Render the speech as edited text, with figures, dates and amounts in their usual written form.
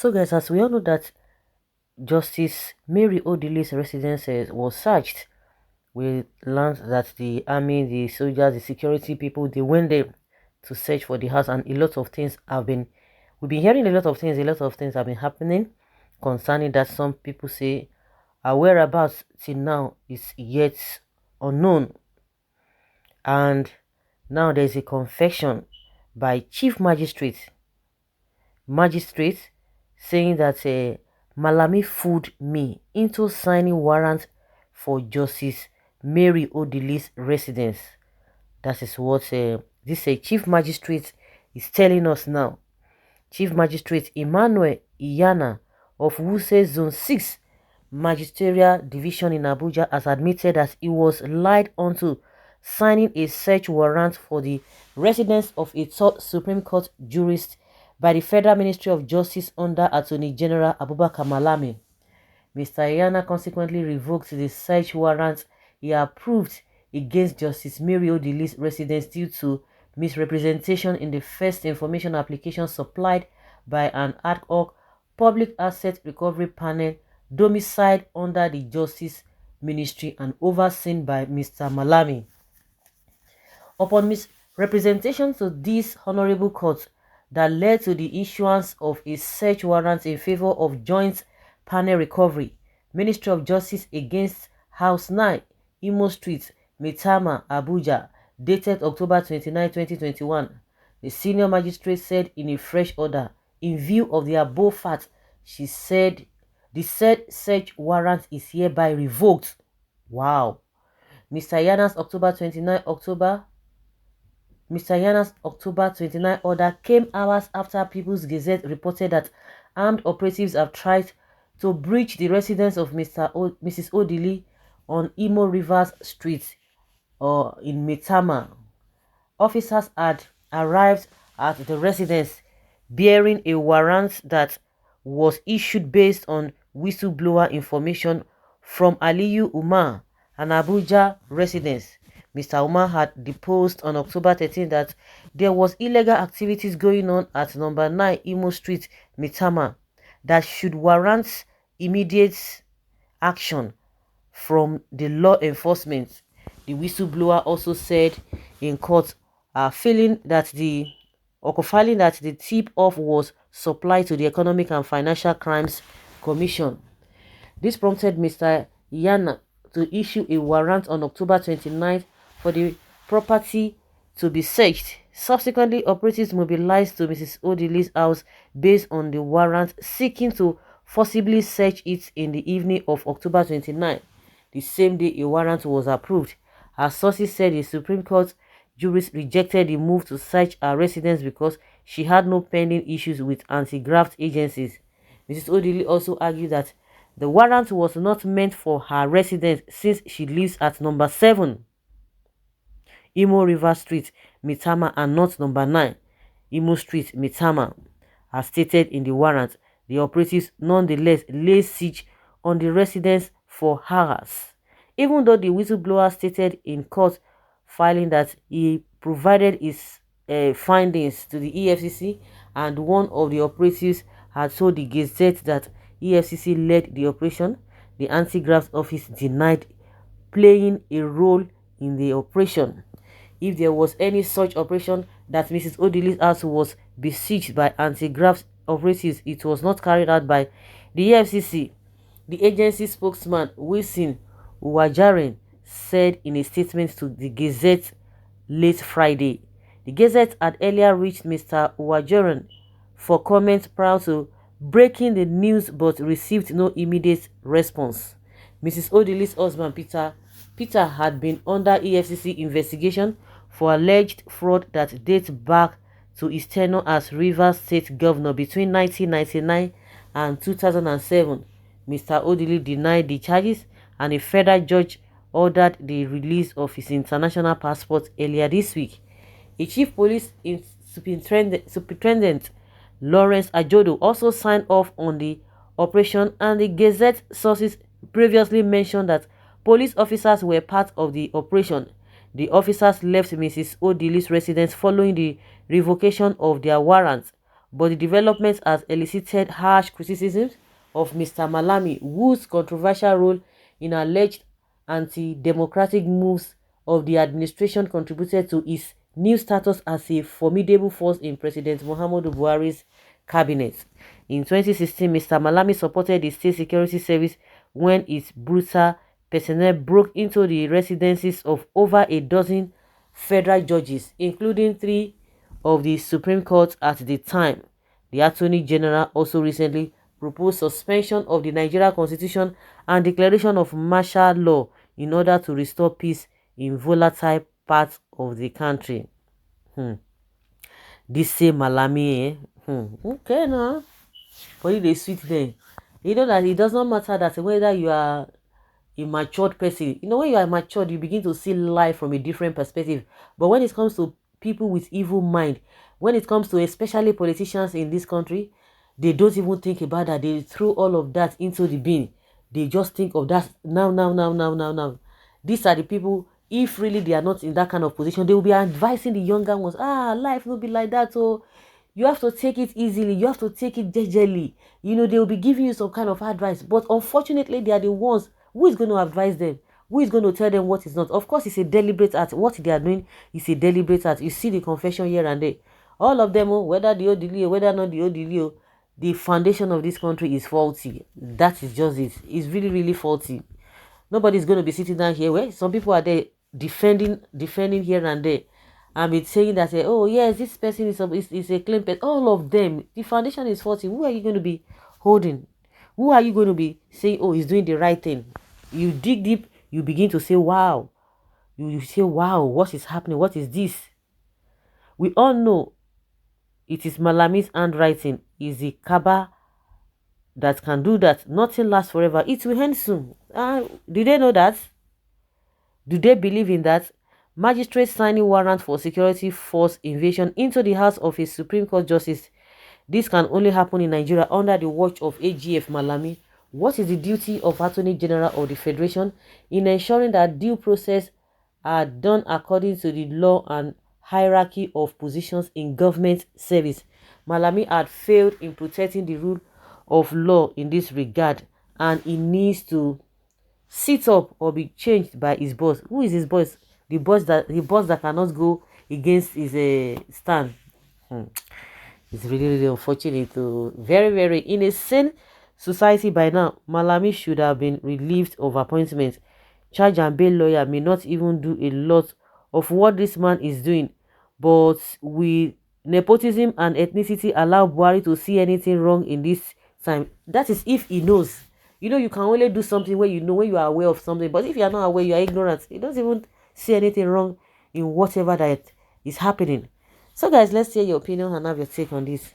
So guys, as we all know that Justice Mary Odili's residence was searched, we learned that the army, the soldiers, the security people, they went there to search for the house, and a lot of things we've been hearing a lot of things have been happening concerning that. Some people say our whereabouts till now is yet unknown, and now there's a confession by Chief Magistrate saying that Malami fooled me into signing warrant for Justice Mary Odili's residence. That is what this Chief Magistrate is telling us now. Chief Magistrate Emmanuel Iyana of Wuse Zone 6 Magisterial Division in Abuja has admitted that he was lied onto signing a search warrant for the residence of a third Supreme Court jurist by the Federal Ministry of Justice under Attorney General Abubakar Malami. Mr. Iyana consequently revoked the search warrant he approved against Justice Mary Odili's residence due to misrepresentation in the first information application supplied by an ad hoc public asset recovery panel domiciled under the Justice Ministry and overseen by Mr. Malami. Upon misrepresentation to this honorable court that led to the issuance of a search warrant in favor of joint panel recovery, Ministry of Justice against House 9, Imo Street, Maitama, Abuja, dated October 29, 2021. The senior magistrate said in a fresh order, in view of the above fact, she said the said search warrant is hereby revoked. Wow. Mr. Iyana's October 29 order came hours after People's Gazette reported that armed operatives have tried to breach the residence of Mrs. Odili on Imo Rivers Street in Maitama. Officers had arrived at the residence bearing a warrant that was issued based on whistleblower information from Aliyu Umar, an Abuja resident. Mr. Umar had deposed on October 13 that there was illegal activities going on at number 9 Imo Street, Maitama, that should warrant immediate action from the law enforcement. The whistleblower also said in court, filing that the tip-off was supplied to the Economic and Financial Crimes Commission. This prompted Mr. Iyana to issue a warrant on October 29th for the property to be searched. Subsequently, operatives mobilized to Mrs. Odili's house based on the warrant, seeking to forcibly search it in the evening of October 29. The same day a warrant was approved. As sources said, the Supreme Court jurist rejected the move to search her residence because she had no pending issues with anti-graft agencies. Mrs. Odili also argued that the warrant was not meant for her residence since she lives at number 7 Imo River Street, Maitama, and not number 9 Imo Street, Maitama. As stated in the warrant, the operatives nonetheless laid siege on the residence for hours. Even though the whistleblower stated in court filing that he provided his findings to the EFCC, and one of the operatives had told the Gazette that EFCC led the operation, the anti-graft office denied playing a role in the operation. If there was any such operation that Mrs. Odili's house was besieged by anti-graft operatives, it was not carried out by the EFCC. The agency spokesman, Wilson Uwajaren, said in a statement to the Gazette late Friday. The Gazette had earlier reached Mr. Uwajaren for comment prior to breaking the news but received no immediate response. Mrs. Odili's husband Peter had been under EFCC investigation for alleged fraud that dates back to his tenure as Rivers State Governor between 1999 and 2007. Mr. Odili denied the charges, and a federal judge ordered the release of his international passport earlier this week. A chief police superintendent, Lawrence Ajodo, also signed off on the operation, and the Gazette sources previously mentioned that police officers were part of the operation. The officers left Mrs. Odili's residence following the revocation of their warrants, but the development has elicited harsh criticisms of Mr. Malami, whose controversial role in alleged anti-democratic moves of the administration contributed to his new status as a formidable force in President Muhammadu Buhari's cabinet. In 2016, Mr. Malami supported the State Security Service when its brutal personnel broke into the residences of over a dozen federal judges, including 3 of the Supreme Court at the time. The Attorney General also recently proposed suspension of the Nigeria Constitution and declaration of martial law in order to restore peace in volatile parts of the country. This same Malami, okay now, for you they sweet then. You know that it does not matter that whether you are a matured person. You know, when you are matured, you begin to see life from a different perspective. But when it comes to people with evil mind, when it comes to especially politicians in this country, they don't even think about that. They throw all of that into the bin. They just think of that now. These are the people, if really they are not in that kind of position, they will be advising the younger ones, life will be like that. So you have to take it easily. You have to take it gingerly. You know, they will be giving you some kind of advice. But unfortunately, they are the ones who is going to advise them, who is going to tell them what is not. Of course, it's a deliberate act. What they are doing is a deliberate act. You see the confession here and there. All of them, whether the Odili'S, whether not the Odili'S, the foundation of this country is faulty. That is just it. It's really, really faulty. Nobody's going to be sitting down here where some people are there defending here and there. And be saying that, oh yes, this person is a claim person. All of them, the foundation is faulty. Who are you going to be holding? Who are you going to be saying, oh, he's doing the right thing? You dig deep, you begin to say, wow. You say, wow, what is happening? What is this? We all know it is Malami's handwriting. Is the Kaaba that can do that. Nothing lasts forever. It will end soon. Do they know that? Do they believe in that? Magistrate signing warrant for security force invasion into the house of a Supreme Court justice. This can only happen in Nigeria under the watch of AGF Malami. What is the duty of Attorney General of the Federation in ensuring that due process are done according to the law and hierarchy of positions in government service? Malami had failed in protecting the rule of law in this regard, and he needs to sit up or be changed by his boss. Who is his boss? The boss that cannot go against his stand. It's really, really unfortunate. Very, very insane society by now. Malami should have been relieved of appointment. Charge and bail lawyer may not even do a lot of what this man is doing, but with nepotism and ethnicity allow Buhari to see anything wrong in this time. That is if he knows. You know, you can only do something when you know, when you are aware of something. But if you are not aware, you are ignorant. He doesn't even see anything wrong in whatever that is happening. So guys, let's hear your opinion and have your take on this.